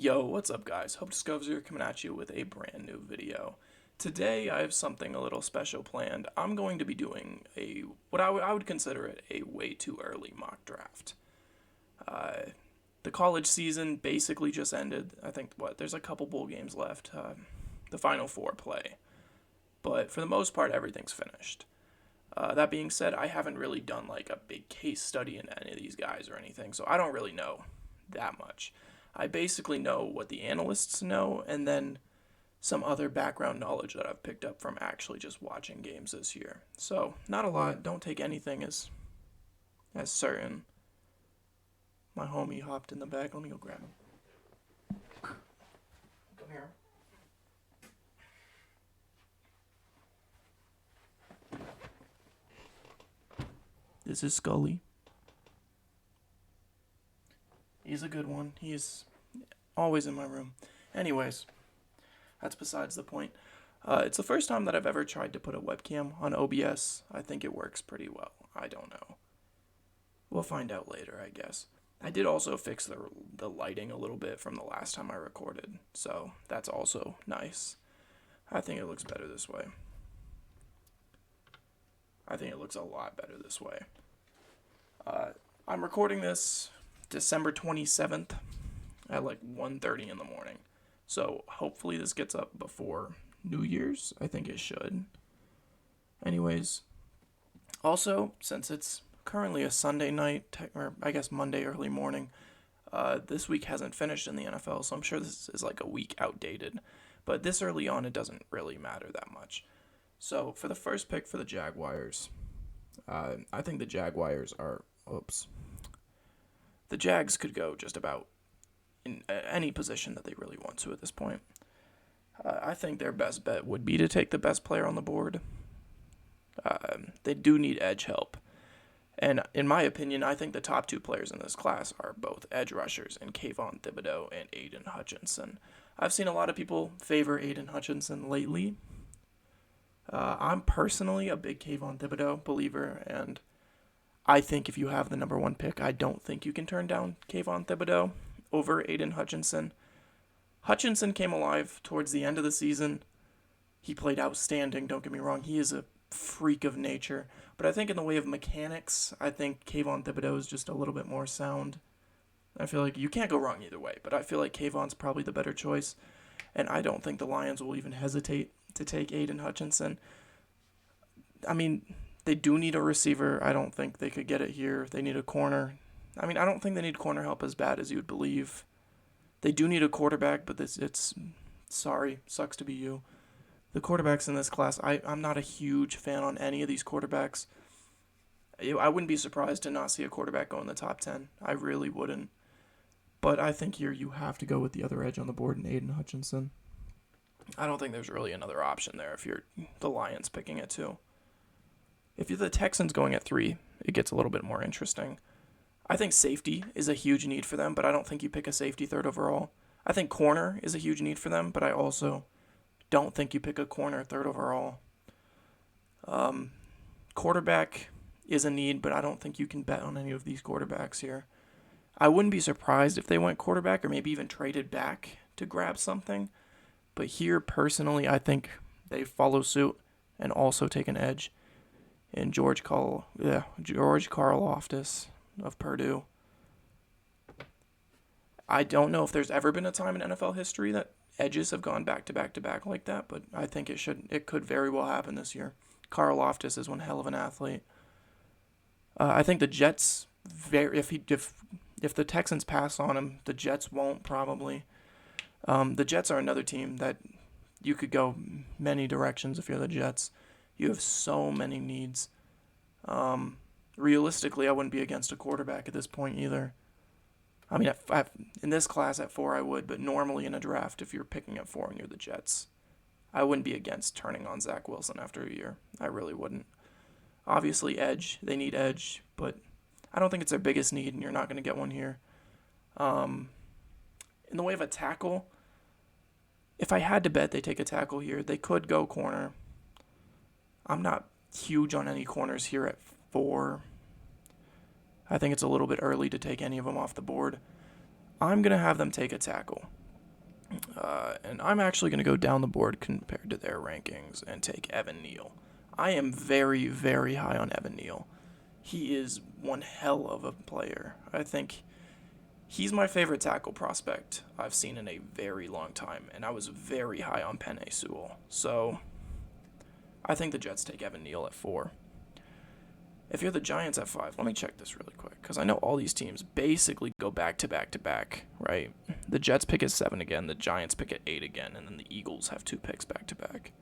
Yo, what's up guys? Hope Discovs here coming at you with a brand new video. Today I have something a little special planned. I'm going to be doing what I would consider it a way too early mock draft. The college season basically just ended. I think there's a couple bowl games left. The Final Four play. But for the most part everything's finished. That being said, I haven't really done like a big case study in any of these guys or anything, so I don't really know that much. I basically know what the analysts know, and then some other background knowledge that I've picked up from actually just watching games this year. So, not a lot. Don't take anything as certain. My homie hopped in the back. Let me go grab him. Come here. This is Scully. He's a good one. He's always in my room. Anyways, that's besides the point. It's the first time that I've ever tried to put a webcam on OBS. I think it works pretty well. I don't know. We'll find out later, I guess. I did also fix the lighting a little bit from the last time I recorded, so that's also nice. I think it looks better this way. I think it looks a lot better this way. I'm recording this December 27th at like 1:30 in the morning. So hopefully this gets up before New Year's. I think it should. Anyways, also, since it's currently a Sunday night, or I guess Monday early morning, this week hasn't finished in the NFL, so I'm sure this is like a week outdated. But this early on, it doesn't really matter that much. So for the first pick for the Jaguars, I think the Jaguars are... The Jags could go just about in any position that they really want to at this point. I think their best bet would be to take the best player on the board. They do need edge help. And in my opinion, I think the top two players in this class are both edge rushers in Kayvon Thibodeaux and Aiden Hutchinson. I've seen a lot of people favor Aiden Hutchinson lately. I'm personally a big Kayvon Thibodeaux believer, and I think if you have the number one pick, I don't think you can turn down Kayvon Thibodeaux over Aiden Hutchinson. Hutchinson came alive towards the end of the season. He played outstanding, don't get me wrong. He is a freak of nature. But I think in the way of mechanics, I think Kayvon Thibodeaux is just a little bit more sound. I feel like you can't go wrong either way, but I feel like Kayvon's probably the better choice. And I don't think the Lions will even hesitate to take Aiden Hutchinson. I mean, they do need a receiver. I don't think they could get it here. They need a corner. I mean, I don't think they need corner help as bad as you would believe. They do need a quarterback, but sorry, sucks to be you. The quarterbacks in this class, I'm not a huge fan on any of these quarterbacks. I wouldn't be surprised to not see a quarterback go in the top 10. I really wouldn't. But I think here you have to go with the other edge on the board in Aiden Hutchinson. I don't think there's really another option there if you're the Lions picking it too. If you're the Texans going at 3, it gets a little bit more interesting. I think safety is a huge need for them, but I don't think you pick a safety third overall. I think corner is a huge need for them, but I also don't think you pick a corner third overall. Quarterback is a need, but I don't think you can bet on any of these quarterbacks here. I wouldn't be surprised if they went quarterback or maybe even traded back to grab something. But here, personally, I think they follow suit and also take an edge in George Karlaftis of Purdue. I don't know if there's ever been a time in NFL history that edges have gone back to back to back like that, but I think it could very well happen this year. Karlaftis is one hell of an athlete. I think the Jets, if the Texans pass on him, the Jets won't probably. The Jets are another team that you could go many directions if you're the Jets. You have so many needs. Realistically, I wouldn't be against a quarterback at this point either. I mean, in this class at 4 I would, but normally in a draft, if you're picking at 4 and you're the Jets, I wouldn't be against turning on Zach Wilson after a year. I really wouldn't. Obviously, edge. They need edge, but I don't think it's their biggest need, and you're not going to get one here. In the way of a tackle, if I had to bet they take a tackle here, they could go corner. I'm not huge on any corners here at 4. I think it's a little bit early to take any of them off the board. I'm going to have them take a tackle. And I'm actually going to go down the board compared to their rankings and take Evan Neal. I am very, very high on Evan Neal. He is one hell of a player. I think he's my favorite tackle prospect I've seen in a very long time, and I was very high on Penei Sewell. So I think the Jets take Evan Neal at 4. If you're the Giants at 5, let me check this really quick, because I know all these teams basically go back to back to back, right? The Jets pick at 7 again, the Giants pick at 8 again, and then the Eagles have 2 picks back to back.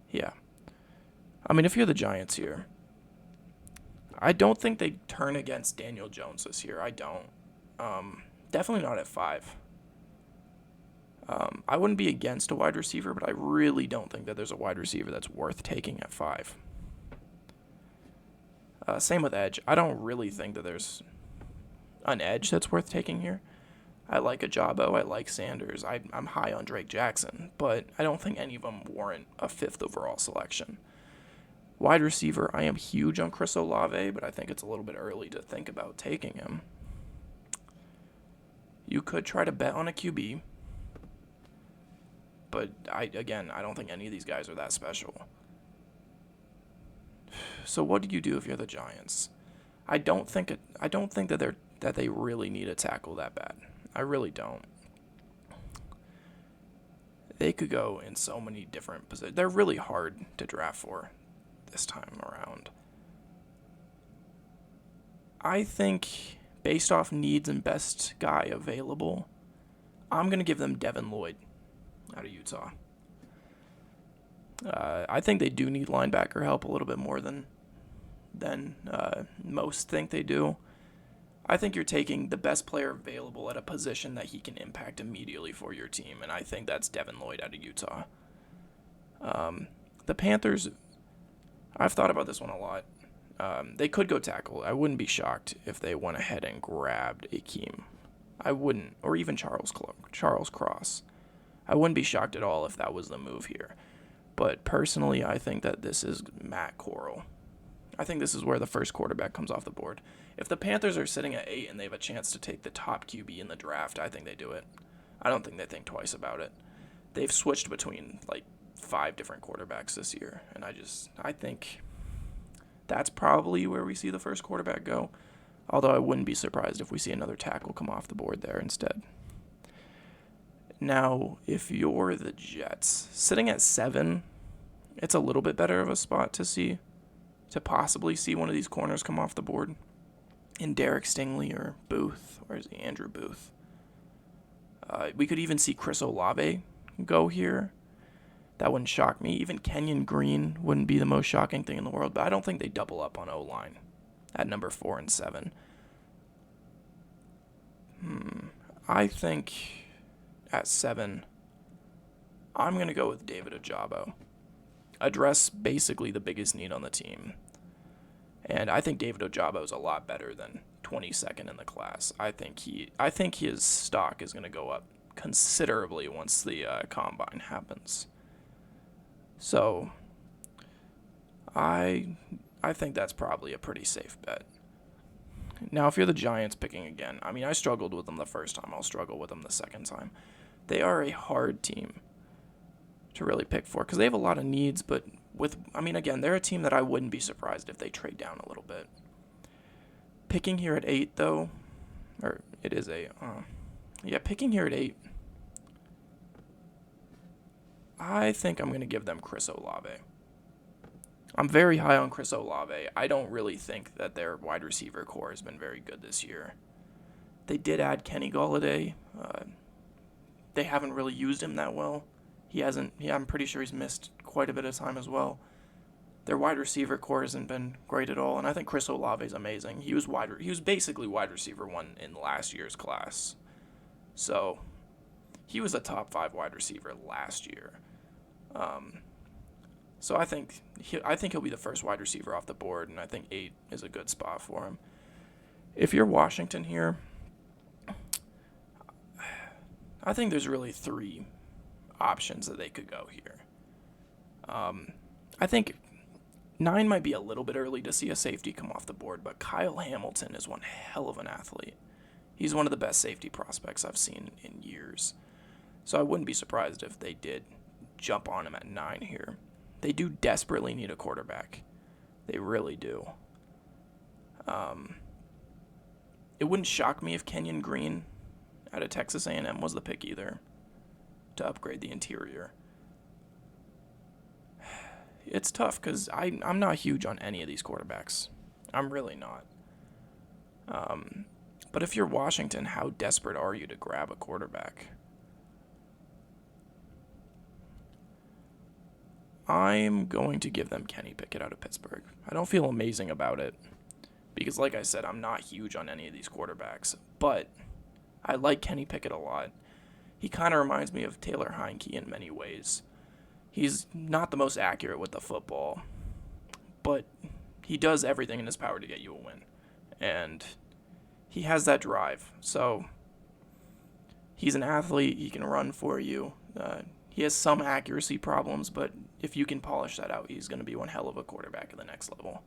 Yeah. I mean, if you're the Giants here, I don't think they turn against Daniel Jones this year. I don't. Definitely not at 5. I wouldn't be against a wide receiver, but I really don't think that there's a wide receiver that's worth taking at 5. Same with edge. I don't really think that there's an edge that's worth taking here. I like Ajabo. I like Sanders. I'm high on Drake Jackson, but I don't think any of them warrant a 5th overall selection. Wide receiver, I am huge on Chris Olave, but I think it's a little bit early to think about taking him. You could try to bet on a QB, but I don't think any of these guys are that special. So what do you do if you're the Giants? I don't think that they really need a tackle that bad. I really don't. They could go in so many different positions. They're really hard to draft for this time around. I think based off needs and best guy available, I'm going to give them Devin Lloyd out of Utah. I think they do need linebacker help a little bit more than most think they do. I think you're taking the best player available at a position that he can impact immediately for your team, and I think that's Devin Lloyd out of Utah. The Panthers, I've thought about this one a lot. They could go tackle. I wouldn't be shocked if they went ahead and grabbed Akeem. I wouldn't, or even Charles Cross. I wouldn't be shocked at all if that was the move here. But personally, I think that this is Matt Corral. I think this is where the first quarterback comes off the board. If the Panthers are sitting at 8 and they have a chance to take the top QB in the draft, I think they do it. I don't think they think twice about it. They've switched between like 5 different quarterbacks this year, and I think that's probably where we see the first quarterback go. Although I wouldn't be surprised if we see another tackle come off the board there instead. Now, if you're the Jets, sitting at 7, it's a little bit better of a spot to possibly see one of these corners come off the board. In Derek Stingley or Booth, or is he Andrew Booth? We could even see Chris Olave go here. That wouldn't shock me. Even Kenyon Green wouldn't be the most shocking thing in the world, but I don't think they double up on O-line at number 4 and 7. I think at 7, I'm going to go with David Ajabo. Address basically the biggest need on the team. And I think David Ajabo is a lot better than 22nd in the class. I think his stock is going to go up considerably once the combine happens. So I think that's probably a pretty safe bet. Now, if you're the Giants picking again, I mean, I struggled with them the first time. I'll struggle with them the second time. They are a hard team to really pick for because they have a lot of needs, but again, they're a team that I wouldn't be surprised if they trade down a little bit. Picking here at 8, though, or it is 8. Picking here at 8, I think I'm going to give them Chris Olave. I'm very high on Chris Olave. I don't really think that their wide receiver core has been very good this year. They did add Kenny Golladay. They haven't really used him that well. I'm pretty sure he's missed quite a bit of time as well. Their wide receiver core hasn't been great at all, and I think Chris Olave is amazing. He was basically wide receiver 1 in last year's class. So he was a top 5 wide receiver last year. So I think he'll be the first wide receiver off the board, and I think 8 is a good spot for him. If you're Washington here, I think there's really 3 options that they could go here. I think 9 might be a little bit early to see a safety come off the board, but Kyle Hamilton is one hell of an athlete. He's one of the best safety prospects I've seen in years. So I wouldn't be surprised if they did jump on him at 9 here. They do desperately need a quarterback. They really do. It wouldn't shock me if Kenyon Green out of Texas A&M was the pick either to upgrade the interior. It's tough because I'm not huge on any of these quarterbacks. I'm really not. But if you're Washington, how desperate are you to grab a quarterback? I'm going to give them Kenny Pickett out of Pittsburgh. I don't feel amazing about it because, like I said, I'm not huge on any of these quarterbacks. But I like Kenny Pickett a lot. He kind of reminds me of Taylor Heineke in many ways. He's not the most accurate with the football, but he does everything in his power to get you a win. And he has that drive. So he's an athlete. He can run for you. He has some accuracy problems, but if you can polish that out, he's going to be one hell of a quarterback at the next level.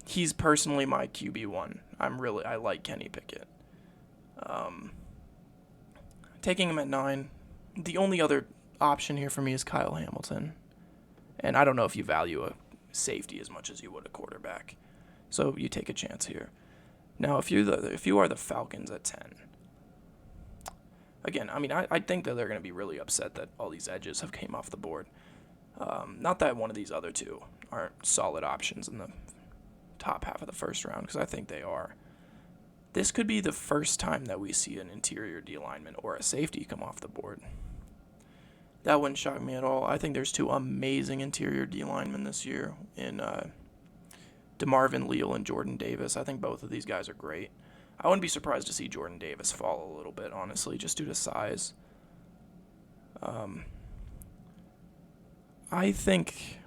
He's personally my QB1. I like Kenny Pickett. Taking him at 9. The only other option here for me is Kyle Hamilton. And I don't know if you value a safety as much as you would a quarterback. So you take a chance here. Now, if you are the Falcons at 10, again, I mean, I think that they're going to be really upset that all these edges have came off the board. Not that one of these other two aren't solid options in the top half of the first round, because I think they are. This could be the first time that we see an interior D lineman or a safety come off the board. That wouldn't shock me at all. I think there's 2 amazing interior D linemen this year in DeMarvin Leal and Jordan Davis. I think both of these guys are great. I wouldn't be surprised to see Jordan Davis fall a little bit, honestly, just due to size. I think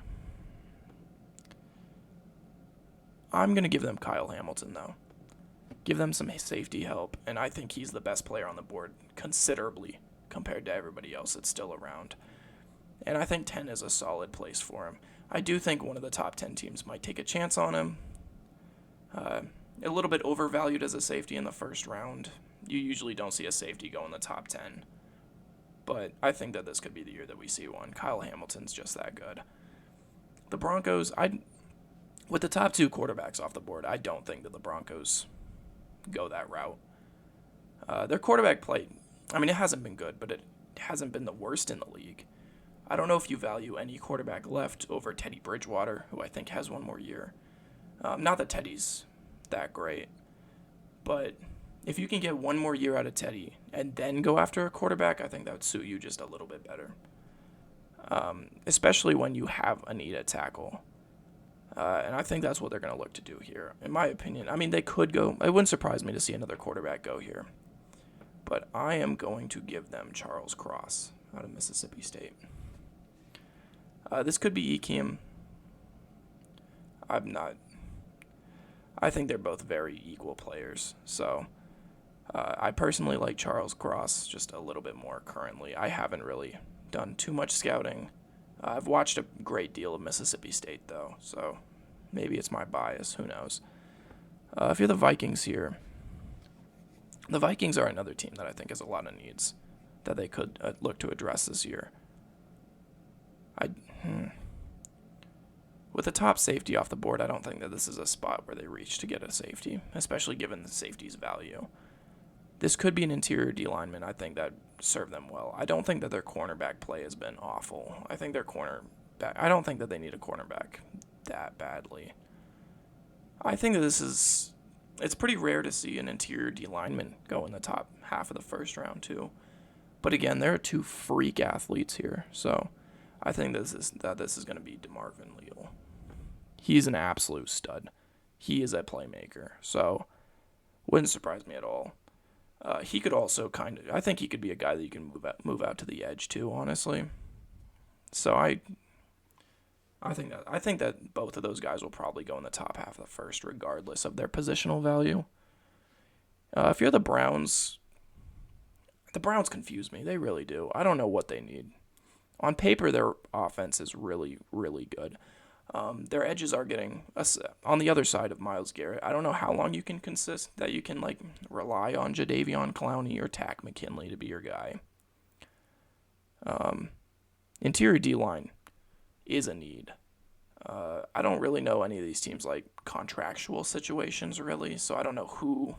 I'm going to give them Kyle Hamilton, though. Give them some safety help, and I think he's the best player on the board considerably compared to everybody else that's still around. And I think 10 is a solid place for him. I do think one of the top 10 teams might take a chance on him. A little bit overvalued as a safety in the first round. You usually don't see a safety go in the top 10. But I think that this could be the year that we see one. Kyle Hamilton's just that good. The Broncos, with the top 2 quarterbacks off the board, I don't think that the Broncos go that route. Their quarterback play, I mean, it hasn't been good, but it hasn't been the worst in the league. I don't know if you value any quarterback left over Teddy Bridgewater, who I think has one more year. Not that Teddy's that great, but if you can get one more year out of Teddy and then go after a quarterback, I think that would suit you just a little bit better. Especially when you have a need at tackle. And I think that's what they're going to look to do here, in my opinion. I mean, they could go. It wouldn't surprise me to see another quarterback go here. But I am going to give them Charles Cross out of Mississippi State. This could be Ekiem. I think they're both very equal players. So I personally like Charles Cross just a little bit more currently. I haven't really done too much scouting. I've watched a great deal of Mississippi State, though, so maybe it's my bias. Who knows? If you're the Vikings here, the Vikings are another team that I think has a lot of needs that they could look to address this year. With the top safety off the board, I don't think that this is a spot where they reach to get a safety, especially given the safety's value. This could be an interior D lineman. I think that serve them well. I don't think that their cornerback play has been awful. I think I don't think that they need a cornerback that badly. I think that it's pretty rare to see an interior D lineman go in the top half of the first round too. But again, there are 2 freak athletes here, so I think this is going to be DeMarvin Leal. He's an absolute stud. He is a playmaker, so wouldn't surprise me at all. He could also I think he could be a guy that you can move out to the edge too, honestly. So I think that both of those guys will probably go in the top half of the first, regardless of their positional value. If you're the Browns confuse me. They really do. I don't know what they need. On paper, their offense is really, really good. Their edges are getting on the other side of Myles Garrett. I don't know how long you can rely on Jadeveon Clowney or Takk McKinley to be your guy. Interior D-line is a need. I don't really know any of these teams like contractual situations really, so I don't know who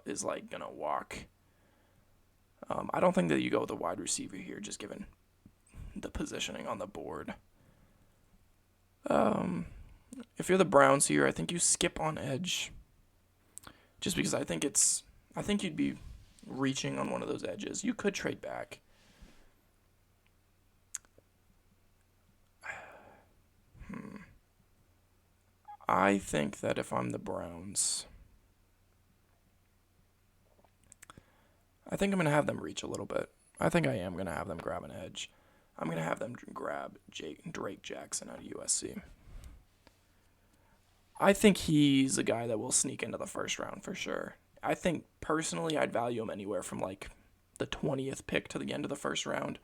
is like gonna walk. I don't think that you go with a wide receiver here, just given the positioning on the board. If you're the Browns here, I think you skip on edge, just because I think you'd be reaching on one of those edges. You could trade back. I think that if I'm the Browns, I think I'm going to have them reach a little bit. I think I am going to have them grab an edge. I'm going to have them grab Drake Jackson out of USC. I think he's a guy that will sneak into the first round for sure. I think personally I'd value him anywhere from like the 20th pick to the end of the first round.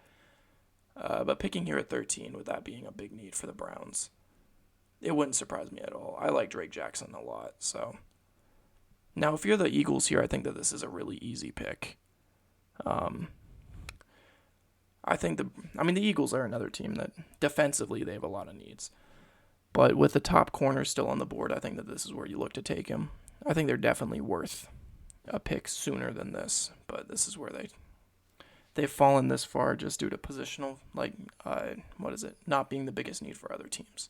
But picking here at 13, with that being a big need for the Browns, it wouldn't surprise me at all. I like Drake Jackson a lot. So now if you're the Eagles here, I think that this is a really easy pick. I think the Eagles are another team that defensively they have a lot of needs. But with the top corner still on the board, I think that this is where you look to take him. I think they're definitely worth a pick sooner than this, but this is where they've fallen this far just due to positional, not being the biggest need for other teams.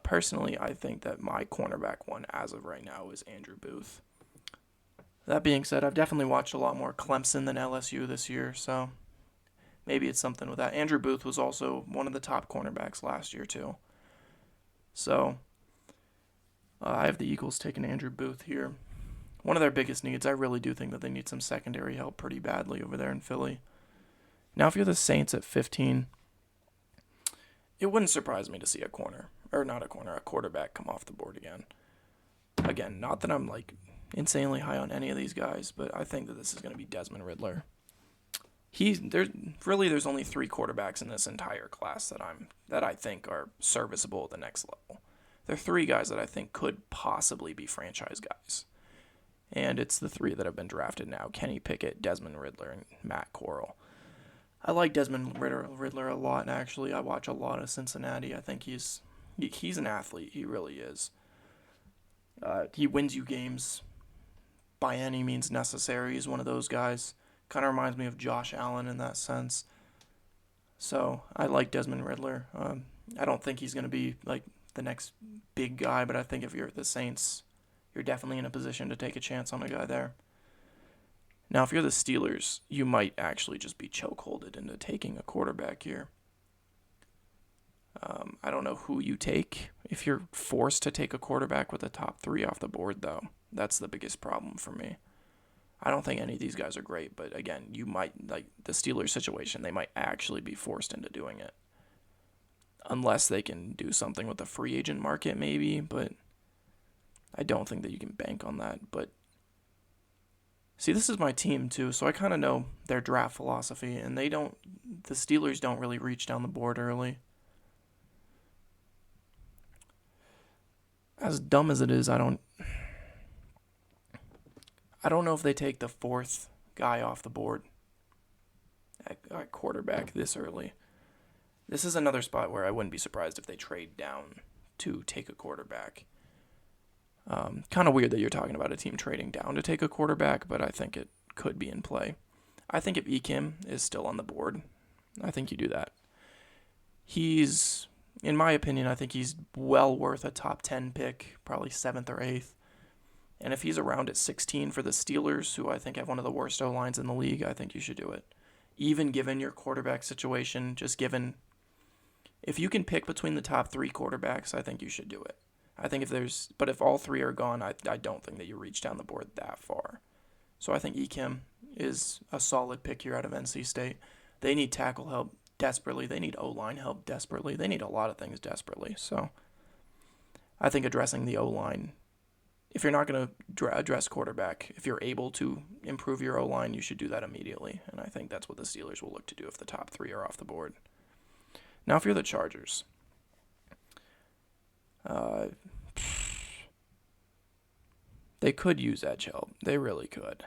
Personally, I think that my cornerback one as of right now is Andrew Booth. That being said, I've definitely watched a lot more Clemson than LSU this year, so maybe it's something with that. Andrew Booth was also one of the top cornerbacks last year, too. So, I have the Eagles taking Andrew Booth here. One of their biggest needs, I really do think that they need some secondary help pretty badly over there in Philly. Now, if you're the Saints at 15, it wouldn't surprise me to see a quarterback come off the board again. Again, not that I'm like insanely high on any of these guys, but I think that this is going to be Desmond Ridder. There's only 3 quarterbacks in this entire class that I think are serviceable at the next level. There are 3 guys that I think could possibly be franchise guys. And it's the 3 that have been drafted now: Kenny Pickett, Desmond Ridder, and Matt Corral. I like Desmond Ridder a lot, actually. I watch a lot of Cincinnati. I think he's an athlete. He really is. He wins you games by any means necessary. He's one of those guys. Kind of reminds me of Josh Allen in that sense. So I like Desmond Ridder. I don't think he's going to be like the next big guy, but I think if you're the Saints, you're definitely in a position to take a chance on a guy there. Now, if you're the Steelers, you might actually just be chokeholded into taking a quarterback here. I don't know who you take. If you're forced to take a quarterback with the top 3 off the board, though, that's the biggest problem for me. I don't think any of these guys are great, but again, you might, like the Steelers situation, they might actually be forced into doing it. Unless they can do something with the free agent market, maybe, but I don't think that you can bank on that. But see, this is my team too, so I kind of know their draft philosophy, and the Steelers don't really reach down the board early. As dumb as it is, I don't know if they take the 4th guy off the board at quarterback this early. This is another spot where I wouldn't be surprised if they trade down to take a quarterback. Kind of weird that you're talking about a team trading down to take a quarterback, but I think it could be in play. I think if Ekim is still on the board, I think you do that. In my opinion, I think he's well worth a top 10 pick, probably 7th or 8th. And if he's around at 16 for the Steelers, who I think have one of the worst O-lines in the league, I think you should do it. Even given your quarterback situation, if you can pick between the top 3 quarterbacks, I think you should do it. I think if all 3 are gone, I don't think that you reach down the board that far. So I think Ekim is a solid pick here out of NC State. They need tackle help desperately. They need O-line help desperately. They need a lot of things desperately. So I think addressing the O-line, if you're not going to address quarterback, if you're able to improve your O-line, you should do that immediately. And I think that's what the Steelers will look to do if the top 3 are off the board. Now, if you're the Chargers, they could use edge help. They really could.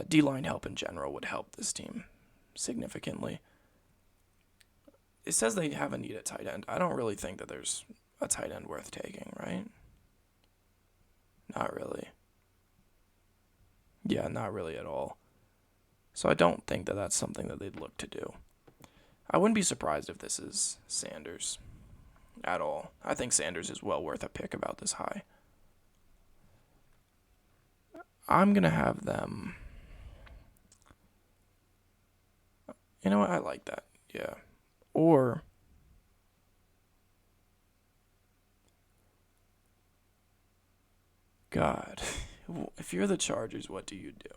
D-line help in general would help this team significantly. It says they have a need at tight end. I don't really think that there's a tight end worth taking, right? Not really. Yeah, not really at all. So I don't think that that's something that they'd look to do. I wouldn't be surprised if this is Sanders at all. I think Sanders is well worth a pick about this high. I'm going to have them. You know what? I like that. Yeah. Or God, if you're the Chargers, what do you do?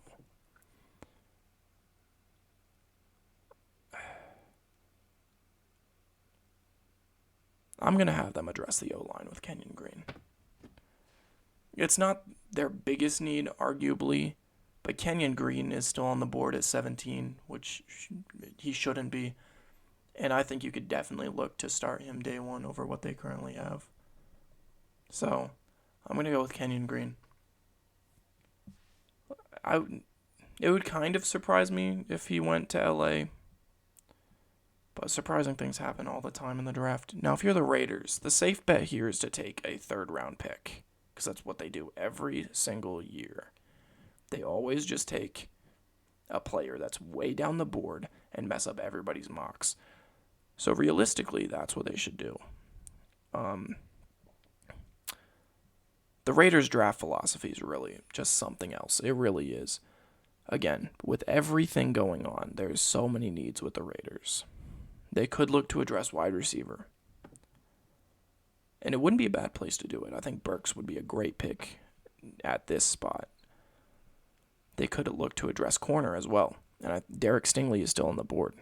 I'm going to have them address the O-line with Kenyon Green. It's not their biggest need, arguably, but Kenyon Green is still on the board at 17, which he shouldn't be. And I think you could definitely look to start him day one over what they currently have. So, I'm going to go with Kenyon Green. It would kind of surprise me if he went to LA, but surprising things happen all the time in the draft. Now, if you're the Raiders, the safe bet here is to take a third-round pick, because that's what they do every single year. They always just take a player that's way down the board and mess up everybody's mocks. So realistically, that's what they should do. The Raiders' draft philosophy is really just something else. It really is. Again, with everything going on, there's so many needs with the Raiders. They could look to address wide receiver. And it wouldn't be a bad place to do it. I think Burks would be a great pick at this spot. They could look to address corner as well. And Derek Stingley is still on the board.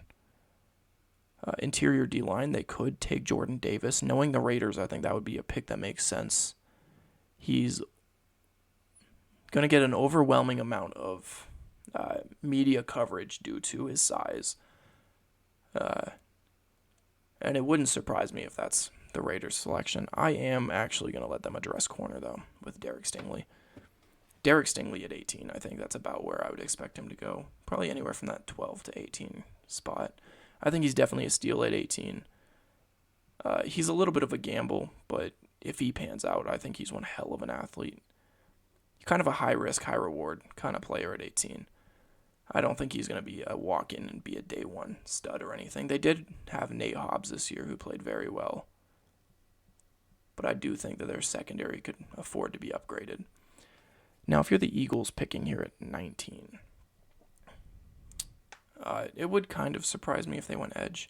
Interior D-line, they could take Jordan Davis. Knowing the Raiders, I think that would be a pick that makes sense. He's going to get an overwhelming amount of media coverage due to his size. And it wouldn't surprise me if that's the Raiders' selection. I am actually going to let them address corner, though, with Derek Stingley. Derek Stingley at 18, I think that's about where I would expect him to go. Probably anywhere from that 12 to 18 spot. I think he's definitely a steal at 18. He's a little bit of a gamble, but if he pans out, I think he's one hell of an athlete. Kind of a high-risk, high-reward kind of player at 18. I don't think he's going to be a walk-in and be a day one stud or anything. They did have Nate Hobbs this year who played very well. But I do think that their secondary could afford to be upgraded. Now, if you're the Eagles picking here at 19, it would kind of surprise me if they went edge.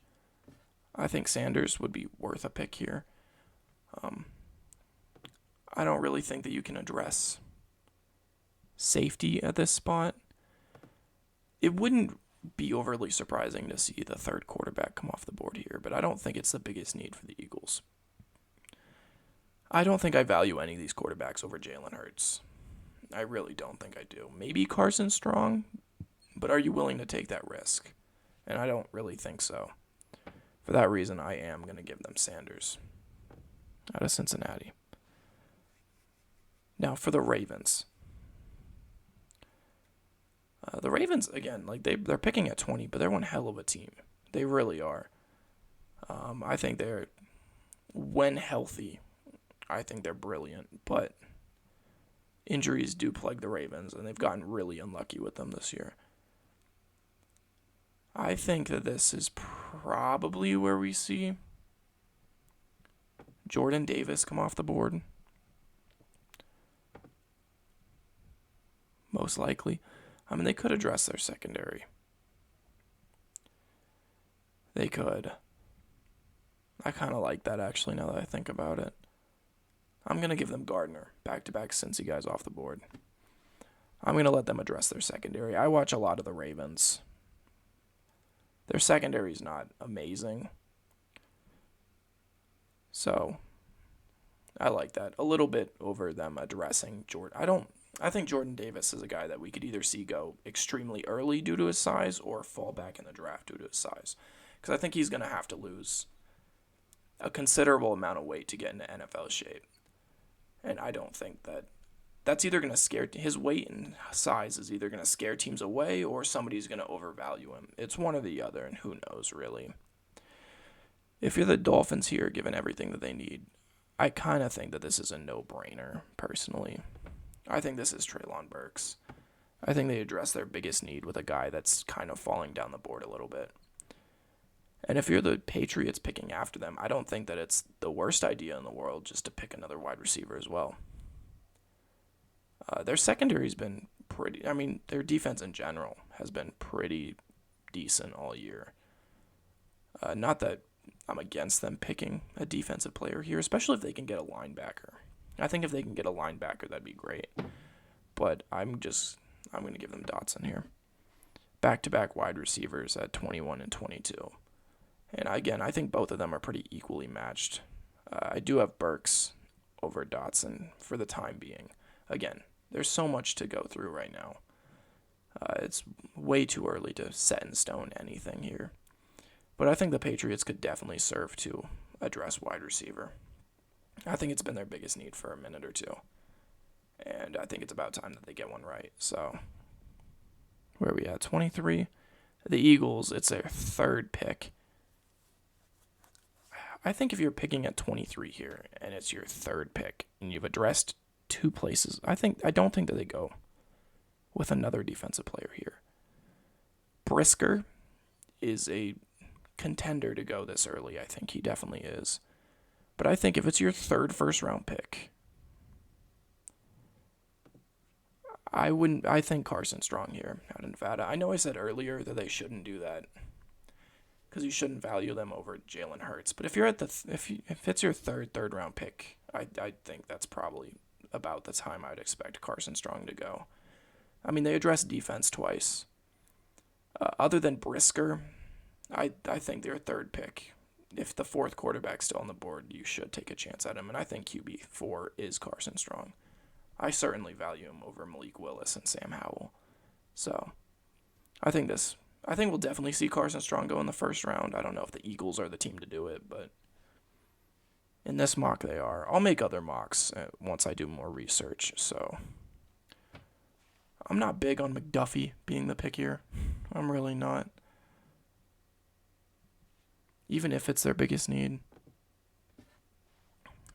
I think Sanders would be worth a pick here. I don't really think that you can address safety at this spot. It wouldn't be overly surprising to see the third quarterback come off the board here, but I don't think it's the biggest need for the Eagles. I don't think I value any of these quarterbacks over Jalen Hurts. I really don't think I do. Maybe Carson Strong, but are you willing to take that risk? And I don't really think so. For that reason, I am going to give them Sanders out of Cincinnati. Now, for the Ravens. The Ravens, again, like they're picking at 20, but they're one hell of a team. They really are. I think they're, when healthy, I think they're brilliant. But injuries do plague the Ravens, and they've gotten really unlucky with them this year. I think that this is probably where we see Jordan Davis come off the board. Most likely. I mean, they could address their secondary. They could. I kind of like that, actually, now that I think about it. I'm going to give them Gardner, back-to-back Cincy guys off the board. I'm going to let them address their secondary. I watch a lot of the Ravens. Their secondary is not amazing. So, I like that. A little bit over them addressing Jordan. I think Jordan Davis is a guy that we could either see go extremely early due to his size or fall back in the draft due to his size. Because I think he's going to have to lose a considerable amount of weight to get into NFL shape. And I don't think that that's either going to scare, his weight and size is either going to scare teams away or somebody's going to overvalue him. It's one or the other, and who knows, really. If you're the Dolphins here, given everything that they need, I kind of think that this is a no-brainer, personally. I think this is Treylon Burks. I think they address their biggest need with a guy that's kind of falling down the board a little bit. And if you're the Patriots picking after them, I don't think that it's the worst idea in the world just to pick another wide receiver as well. Their secondary's been their defense in general has been pretty decent all year. Not that I'm against them picking a defensive player here, especially if they can get a linebacker. I think if they can get a linebacker, that'd be great. But I'm going to give them Dotson here. Back-to-back wide receivers at 21 and 22. And again, I think both of them are pretty equally matched. I do have Burks over Dotson for the time being. Again, there's so much to go through right now. It's way too early to set in stone anything here. But I think the Patriots could definitely serve to address wide receiver. I think it's been their biggest need for a minute or two. And I think it's about time that they get one right. So, where are we at? 23? The Eagles, it's their third pick. I think if you're picking at 23 here, and it's your third pick, and you've addressed two places, I don't think that they go with another defensive player here. Brisker is a contender to go this early. I think he definitely is. But I think if it's your third first-round pick, I think Carson Strong here out of Nevada. I know I said earlier that they shouldn't do that because you shouldn't value them over Jalen Hurts. But if you're at if it's your third round pick, I think that's probably about the time I'd expect Carson Strong to go. I mean, they addressed defense twice. Other than Brisker, I think their third pick, if the fourth quarterback's still on the board, you should take a chance at him. And I think QB4 is Carson Strong. I certainly value him over Malik Willis and Sam Howell. So, I think we'll definitely see Carson Strong go in the first round. I don't know if the Eagles are the team to do it, but in this mock they are. I'll make other mocks once I do more research. So, I'm not big on McDuffie being the pick here. I'm really not. Even if it's their biggest need.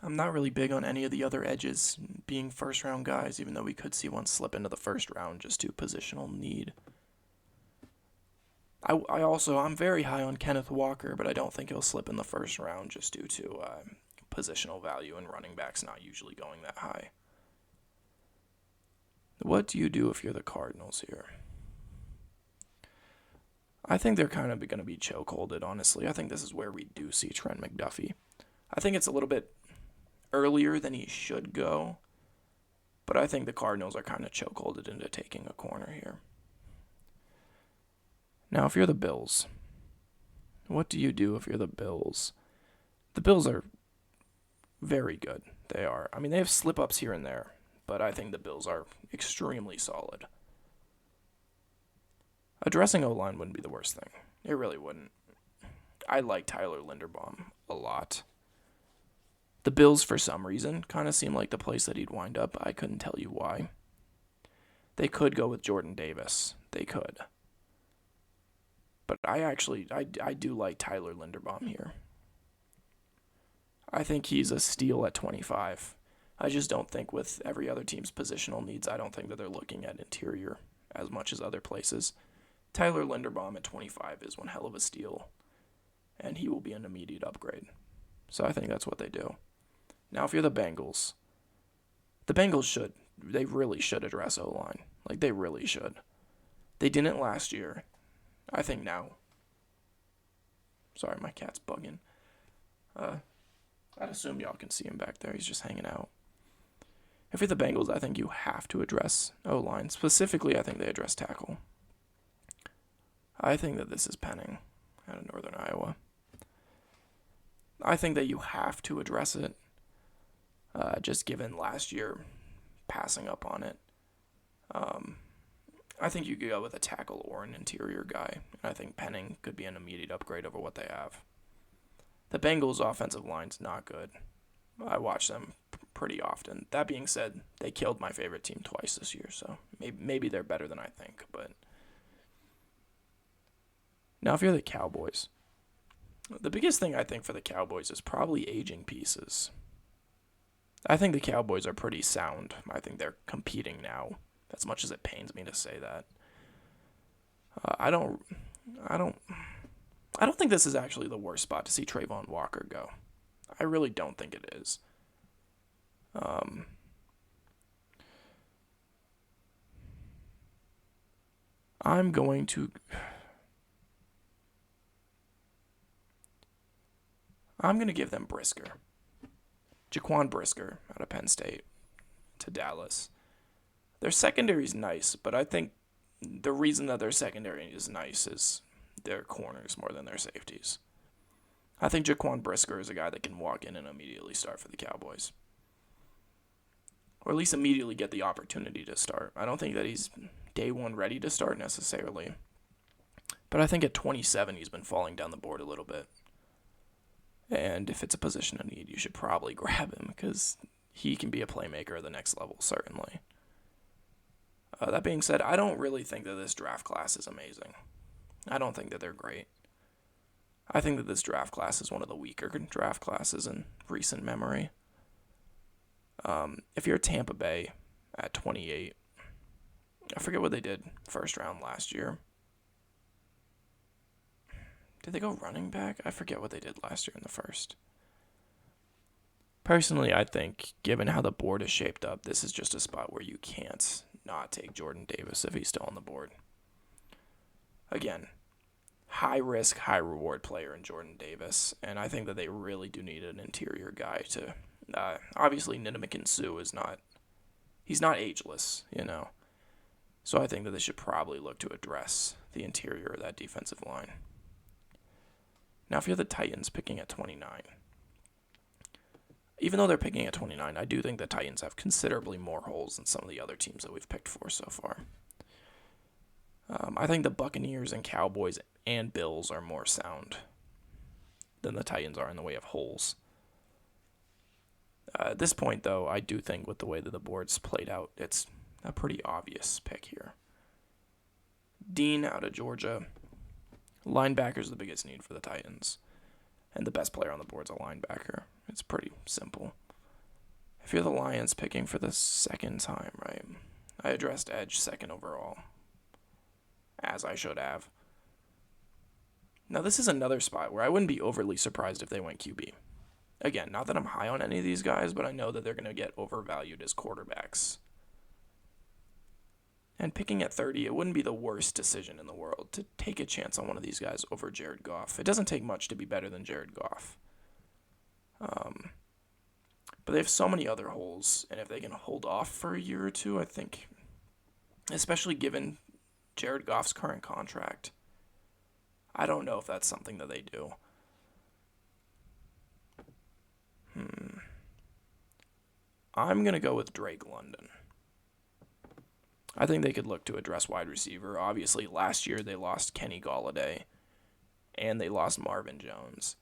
I'm not really big on any of the other edges being first-round guys, even though we could see one slip into the first round just to positional need. I'm very high on Kenneth Walker, but I don't think he'll slip in the first round just due to positional value and running backs not usually going that high. What do you do if you're the Cardinals here? I think they're kind of going to be chokeholded, honestly. I think this is where we do see Trent McDuffie. I think it's a little bit earlier than he should go, but I think the Cardinals are kind of chokeholded into taking a corner here. Now, if you're the Bills, what do you do if you're the Bills? The Bills are very good. They are. I mean, they have slip-ups here and there, but I think the Bills are extremely solid. Addressing O-line wouldn't be the worst thing. It really wouldn't. I like Tyler Linderbaum a lot. The Bills, for some reason, kind of seem like the place that he'd wind up. I couldn't tell you why. They could go with Jordan Davis. They could. But I do like Tyler Linderbaum here. I think he's a steal at 25. I just don't think with every other team's positional needs, I don't think that they're looking at interior as much as other places. Tyler Linderbaum at 25 is one hell of a steal, and he will be an immediate upgrade. So I think that's what they do. Now, if you're the Bengals they really should address O-line. Like, they really should. They didn't last year. I think now. Sorry, my cat's bugging. I'd assume y'all can see him back there. He's just hanging out. If you're the Bengals, I think you have to address O-line. Specifically, I think they address tackle. I think that this is Penning out of Northern Iowa. I think that you have to address it, just given last year passing up on it. I think you could go with a tackle or an interior guy. I think Penning could be an immediate upgrade over what they have. The Bengals' offensive line's not good. I watch them pretty often. That being said, they killed my favorite team twice this year, so maybe they're better than I think. But now, if you're the Cowboys, the biggest thing I think for the Cowboys is probably aging pieces. I think the Cowboys are pretty sound. I think they're competing now, as much as it pains me to say that. I don't think this is actually the worst spot to see Trayvon Walker go. I really don't think it is. I'm going to give them Brisker. Jaquan Brisker out of Penn State to Dallas. Their secondary is nice, but I think the reason that their secondary is nice is their corners more than their safeties. I think Jaquan Brisker is a guy that can walk in and immediately start for the Cowboys. Or at least immediately get the opportunity to start. I don't think that he's day one ready to start necessarily. But I think at 27 he's been falling down the board a little bit. And if it's a position of need, you should probably grab him because he can be a playmaker at the next level, certainly. That being said, I don't really think that this draft class is amazing. I don't think that they're great. I think that this draft class is one of the weaker draft classes in recent memory. If you're Tampa Bay at 28, I forget what they did first round last year. Did they go running back? I forget what they did last year in the first. Personally, I think, given how the board is shaped up, this is just a spot where you can't not take Jordan Davis if he's still on the board. Again, high risk, high reward player in Jordan Davis, and I think that they really do need an interior guy to. Obviously, Ndamukong Suh is not. He's not ageless, you know. So I think that they should probably look to address the interior of that defensive line. Now, if you're the Titans picking at 29, even though they're picking at 29, I do think the Titans have considerably more holes than some of the other teams that we've picked for so far. I think the Buccaneers and Cowboys and Bills are more sound than the Titans are in the way of holes. At this point, though, I do think with the way that the board's played out, it's a pretty obvious pick here. Dean out of Georgia. Linebacker's the biggest need for the Titans. And the best player on the board's a linebacker. It's pretty simple. If you're the Lions picking for the second time, right? I addressed edge second overall. As I should have. Now, this is another spot where I wouldn't be overly surprised if they went QB. Again, not that I'm high on any of these guys, but I know that they're going to get overvalued as quarterbacks. And picking at 30, it wouldn't be the worst decision in the world to take a chance on one of these guys over Jared Goff. It doesn't take much to be better than Jared Goff. But they have so many other holes, and if they can hold off for a year or two, I think, especially given Jared Goff's current contract, I don't know if that's something that they do. I'm going to go with Drake London. I think they could look to address wide receiver. Obviously, last year they lost Kenny Golladay, and they lost Marvin Jones.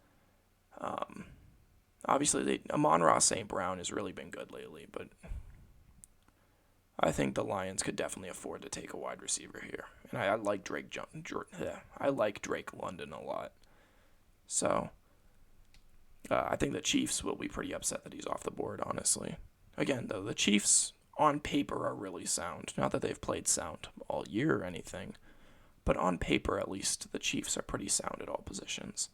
Obviously, Amon-Ra St. Brown has really been good lately, but I think the Lions could definitely afford to take a wide receiver here. And I like Drake London a lot. So I think the Chiefs will be pretty upset that he's off the board, honestly. Again, though, the Chiefs on paper are really sound. Not that they've played sound all year or anything, but on paper, at least, the Chiefs are pretty sound at all positions.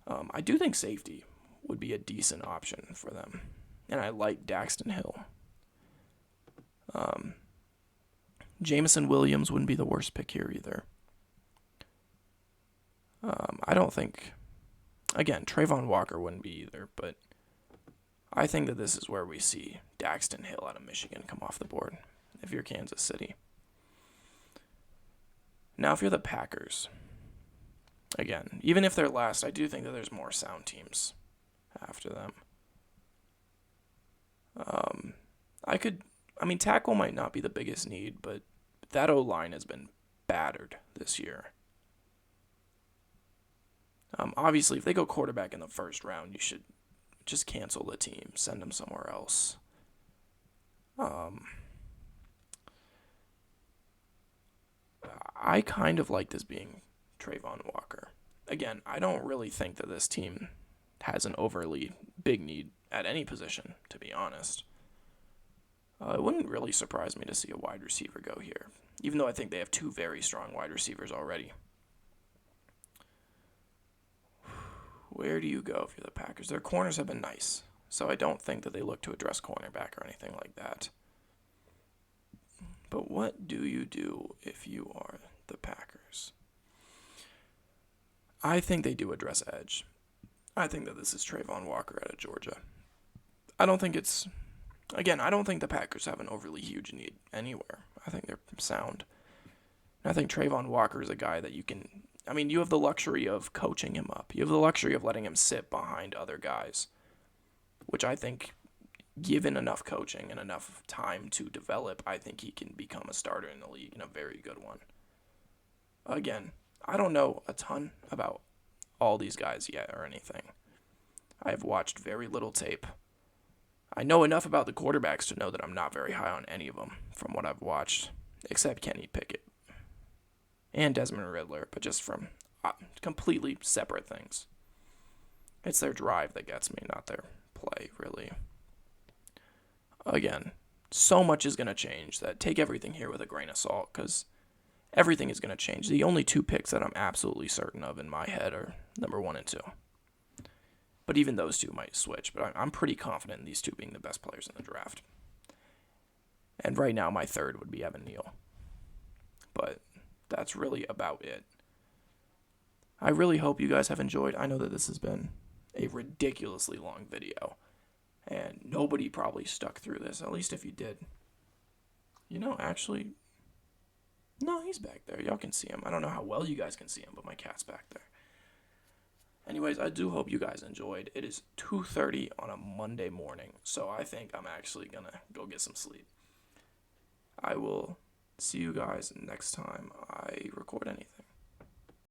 I do think safety would be a decent option for them, and I like Daxton Hill. Jameson Williams wouldn't be the worst pick here either. I don't think, again, Trayvon Walker wouldn't be either, but I think that this is where we see Daxton Hill out of Michigan come off the board, if you're Kansas City. Now, if you're the Packers, again, even if they're last, I do think that there's more sound teams after them. Tackle might not be the biggest need, but that O-line has been battered this year. Obviously, if they go quarterback in the first round, you should just cancel the team, send him somewhere else. I kind of like this being Trayvon Walker. Again, I don't really think that this team has an overly big need at any position, to be honest. It wouldn't really surprise me to see a wide receiver go here, even though I think they have two very strong wide receivers already. Where do you go if you're the Packers? Their corners have been nice, so I don't think that they look to address cornerback or anything like that. But what do you do if you are the Packers? I think they do address edge. I think that this is Trayvon Walker out of Georgia. I don't think the Packers have an overly huge need anywhere. I think they're sound. And I think Trayvon Walker is a guy that you have the luxury of coaching him up. You have the luxury of letting him sit behind other guys, which I think, given enough coaching and enough time to develop, I think he can become a starter in the league and a very good one. Again, I don't know a ton about all these guys yet or anything. I have watched very little tape. I know enough about the quarterbacks to know that I'm not very high on any of them from what I've watched, except Kenny Pickett and Desmond Riddler, but just from completely separate things. It's their drive that gets me, not their play, really. Again, so much is going to change that take everything here with a grain of salt, because everything is going to change. The only two picks that I'm absolutely certain of in my head are number 1 and 2. But even those two might switch, but I'm pretty confident in these two being the best players in the draft. And right now, my third would be Evan Neal. But that's really about it. I really hope you guys have enjoyed. I know that this has been a ridiculously long video, and nobody probably stuck through this, at least if you did. Actually, no, he's back there. Y'all can see him. I don't know how well you guys can see him, but my cat's back there. Anyways, I do hope you guys enjoyed. It is 2:30 on a Monday morning, so I think I'm actually going to go get some sleep. I will see you guys next time I record anything.